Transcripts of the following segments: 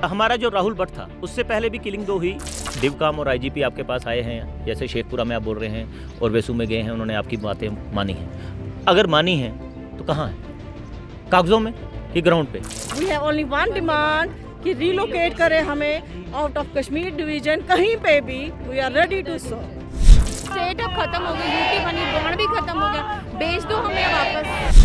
हमारा जो राहुल भट्ट था उससे पहले भी किलिंग 2 हुई। डिवकाम और आईजीपी आपके पास आए हैं, जैसे शेखपुरा में आप बोल रहे हैं, और वेसू में गए हैं, उन्होंने आपकी बातें मानी हैं। अगर मानी हैं तो कहाँ है, कागजों में कि ग्राउंड पे? We have only one demand कि रिलोकेट करें हमें आउट ऑफ कश्मीर डिवीजन, कहीं पे भी we are ready to serve. State अब खत्म हो गई, यूटी बनी, बॉन्ड भी खत्म हो गया, भेज दो हमें वापस।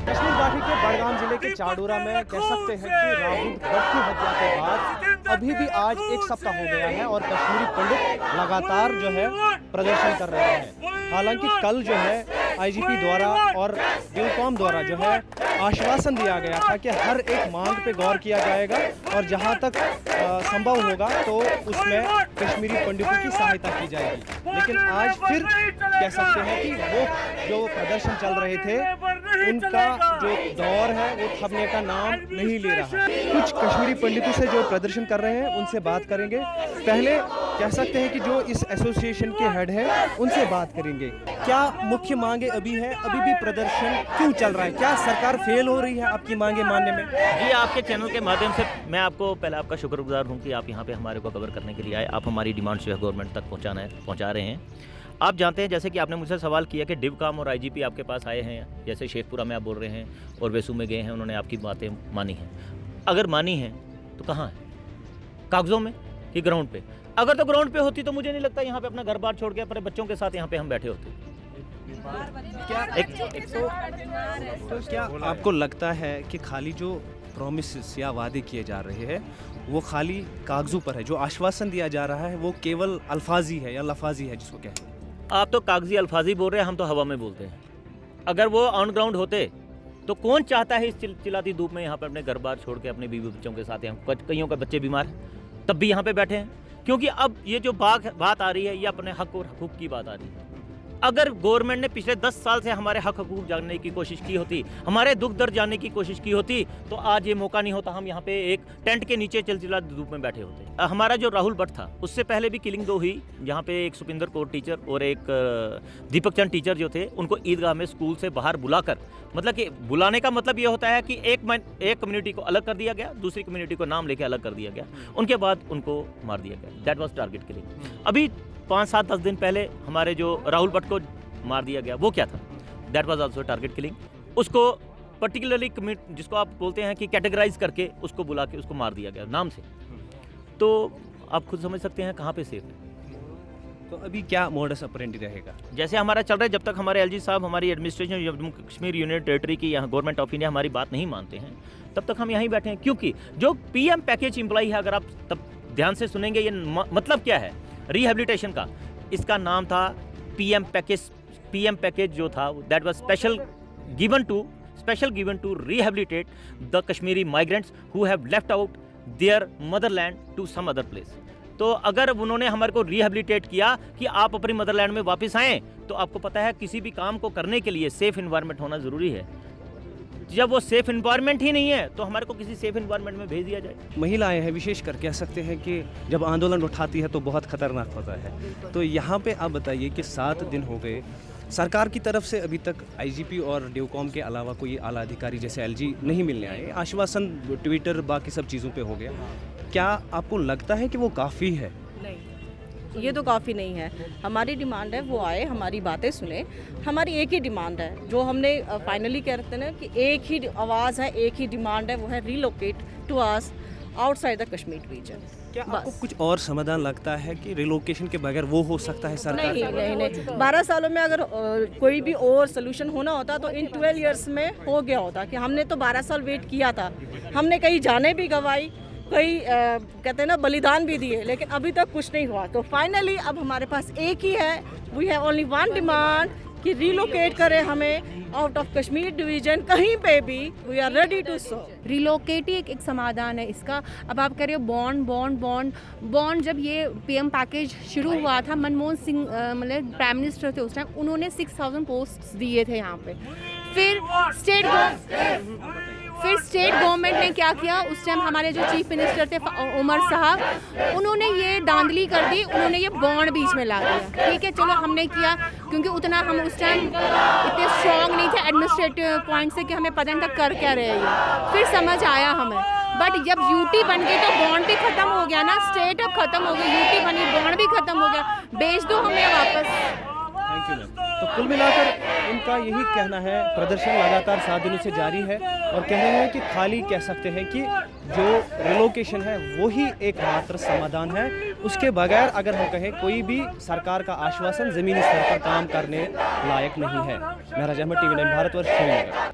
कश्मीर घाटी के बड़गाम जिले के चाडोरा में कह सकते हैं कि राहुल भट्ट की हत्या के बाद अभी भी आज 1 सप्ताह हो गया है और कश्मीरी पंडित लगातार जो है प्रदर्शन कर रहे हैं। हालांकि कल जो है आईजीपी द्वारा और डिवकॉम द्वारा जो है आश्वासन दिया गया था कि हर एक मांग पे गौर किया जाएगा और जहां तक संभव होगा तो उसमें कश्मीरी पंडितों की सहायता की जाएगी। लेकिन आज फिर कह सकते हैं कि वो जो प्रदर्शन चल रहे थे उनका जो दौर है वो थमने का नाम नहीं ले रहा। कुछ कश्मीरी पंडितों से जो प्रदर्शन कर रहे हैं उनसे बात करेंगे। पहले कह सकते हैं कि जो इस एसोसिएशन के हेड हैं उनसे बात करेंगे। क्या मुख्य मांगे अभी है, अभी भी प्रदर्शन क्यों चल रहा है, क्या सरकार फेल हो रही है आपकी मांगे मानने में? जी, आपके चैनल के माध्यम से मैं आपको पहले आपका शुक्रगुजार हूँ कि आप यहाँ पे हमारे को कवर करने के लिए आए। आप हमारी डिमांड जो है गवर्नमेंट तक पहुँचा रहे हैं। आप जानते हैं, जैसे कि आपने मुझसे सवाल किया कि डिवकाम और आईजीपी आपके पास आए हैं, जैसे शेखपुरा में आप बोल रहे हैं, और वेसू में गए हैं, उन्होंने आपकी बातें मानी हैं। अगर मानी हैं तो कहाँ है, कागजों में कि ग्राउंड पे? अगर तो ग्राउंड पे होती तो मुझे नहीं लगता यहाँ पे अपना घर बार छोड़ के अपने बच्चों के साथ यहाँ पे हम बैठे होते। तो क्या आपको लगता है कि खाली जो प्रॉमिस या वादे किए जा रहे हैं वो खाली कागजों पर है, जो आश्वासन दिया जा रहा है वो केवल अल्फाजी है या लफाजी है जिसको कहते हैं? आप तो कागजी अल्फाजी बोल रहे हैं, हम तो हवा में बोलते हैं। अगर वो ऑन ग्राउंड होते तो कौन चाहता है इस चिल्लाती धूप में यहाँ पर अपने घर बार छोड़ के अपने बीवी बच्चों के साथ, यहाँ कईयों के बच्चे बीमार हैं तब भी यहाँ पे बैठे हैं? क्योंकि अब ये जो बात आ रही है ये अपने हक और हकूक़ की बात आ रही है। अगर गवर्नमेंट ने पिछले 10 साल से हमारे हक हकूक़ जानने की कोशिश की होती, हमारे दुख दर्द जानने की कोशिश की होती, तो आज ये मौका नहीं होता हम यहाँ पे एक टेंट के नीचे चिलचिला धूप में बैठे होते। हमारा जो राहुल भट्ट था उससे पहले भी किलिंग 2 हुई, जहाँ पे एक सुपिंदर कौर टीचर और एक दीपक चंद टीचर जो थे उनको ईदगाह में स्कूल से बाहर बुलाकर, मतलब कि बुलाने का मतलब ये होता है कि एक कम्युनिटी को अलग कर दिया गया, दूसरी कम्युनिटी को नाम लेके अलग कर दिया गया, उनके बाद उनको मार दिया गया। That was target killing. अभी 5-7-10 दिन पहले हमारे जो राहुल भट्ट को मार दिया गया वो क्या था? That was also target killing. उसको पर्टिकुलरली जिसको आप बोलते हैं कि कैटेगराइज करके उसको बुला के उसको मार दिया गया नाम से। तो आप खुद समझ सकते हैं कहाँ पे सेफ है। तो अभी क्या मोडस ऑपरेंडी रहेगा? जैसे हमारा चल रहा है, जब तक हमारे एलजी साहब हमारी administration Jammu Kashmir union territory की यहाँ गवर्नमेंट ऑफ इंडिया हमारी बात नहीं मानते हैं, तब तक हम यहीं बैठे हैं। क्योंकि जो पीएम पैकेज एम्प्लॉई है, अगर आप तब ध्यान से सुनेंगे ये मतलब क्या है रिहेबिलिटेशन का, इसका नाम था पीएम पैकेज जो था that was special given to rehabilitate the Kashmiri migrants who have left out their motherland to some other place. तो अगर उन्होंने हमारे को रिहेबिलिटेट किया कि आप अपनी मदरलैंड में वापस आएँ, तो आपको पता है किसी भी काम को करने के लिए सेफ इन्वायरमेंट होना ज़रूरी है। जब वो सेफ इन्वायरमेंट ही नहीं है तो हमारे को किसी सेफ इन्वायरमेंट में भेज दिया जाए। महिलाएं हैं, विशेषकर कह सकते हैं कि जब आंदोलन उठाती है तो बहुत खतरनाक होता है। तो यहाँ पे आप बताइए कि 7 दिन हो गए, सरकार की तरफ से अभी तक आईजीपी और डिवकॉम के अलावा कोई आला अधिकारी जैसे एलजी नहीं मिलने आए। आश्वासन ट्विटर बाकी सब चीज़ों पे हो गया। क्या आपको लगता है कि वो काफ़ी है? नहीं, ये तो काफ़ी नहीं है। हमारी डिमांड है वो आए, हमारी बातें सुने। हमारी एक ही डिमांड है जो हमने फाइनली कह रहे थे ना कि एक ही आवाज़ है, एक ही डिमांड है, वो है relocate to us outside the Kashmir region. क्या आपको कुछ और समाधान लगता है कि रिलोकेशन के बगैर वो हो सकता है सरकार? नहीं। 12 सालों में अगर कोई भी और सोल्यूशन होना होता तो इन 12 इयर्स में हो गया होता। कि हमने तो 12 साल वेट किया था, हमने कई जाने भी गंवाई, कई कहते हैं ना बलिदान भी दिए, लेकिन अभी तक कुछ नहीं हुआ। तो फाइनली अब हमारे पास एक ही है, we have only one demand कि रिलोकेट करें हमें आउट ऑफ कश्मीर डिवीजन, कहीं पे भी we are ready to serve. Relocate ही एक समाधान है इसका। अब आप कह रहे हो बॉन्ड जब ये पीएम पैकेज शुरू हुआ था, मनमोहन सिंह मतलब प्राइम मिनिस्टर थे उस टाइम, उन्होंने 6000 पोस्ट दिए थे यहाँ पे। फिर स्टेट गवर्नमेंट ने क्या किया, उस टाइम हमारे जो चीफ मिनिस्टर थे उमर साहब, उन्होंने ये धांधली कर दी, उन्होंने ये बॉन्ड बीच में ला दिया। ठीक है, चलो हमने किया, क्योंकि उतना हम उस टाइम इतने स्ट्रॉन्ग नहीं थे एडमिनिस्ट्रेटिव पॉइंट से कि हमें पता नहीं था कर क्या रहे हैं। फिर समझ आया हमें बट जब यूटी बन गई तो बॉन्ड भी खत्म हो गया ना, स्टेट अब खत्म हो गई, यूटी बनी, बॉन्ड भी खत्म हो गया, बेच दो हमें वापस। Thank you ma'am. तो कुल मिलाकर इनका यही कहना है, प्रदर्शन लगातार 7 दिनों से जारी है और कह रहे हैं कि खाली कह सकते हैं कि जो रिलोकेशन है वही एकमात्र समाधान है, उसके बगैर अगर हम कहें कोई भी सरकार का आश्वासन ज़मीनी स्तर पर काम करने लायक नहीं है। महराज अहमद, TV9 भारतवर्ष, श्रीनगर।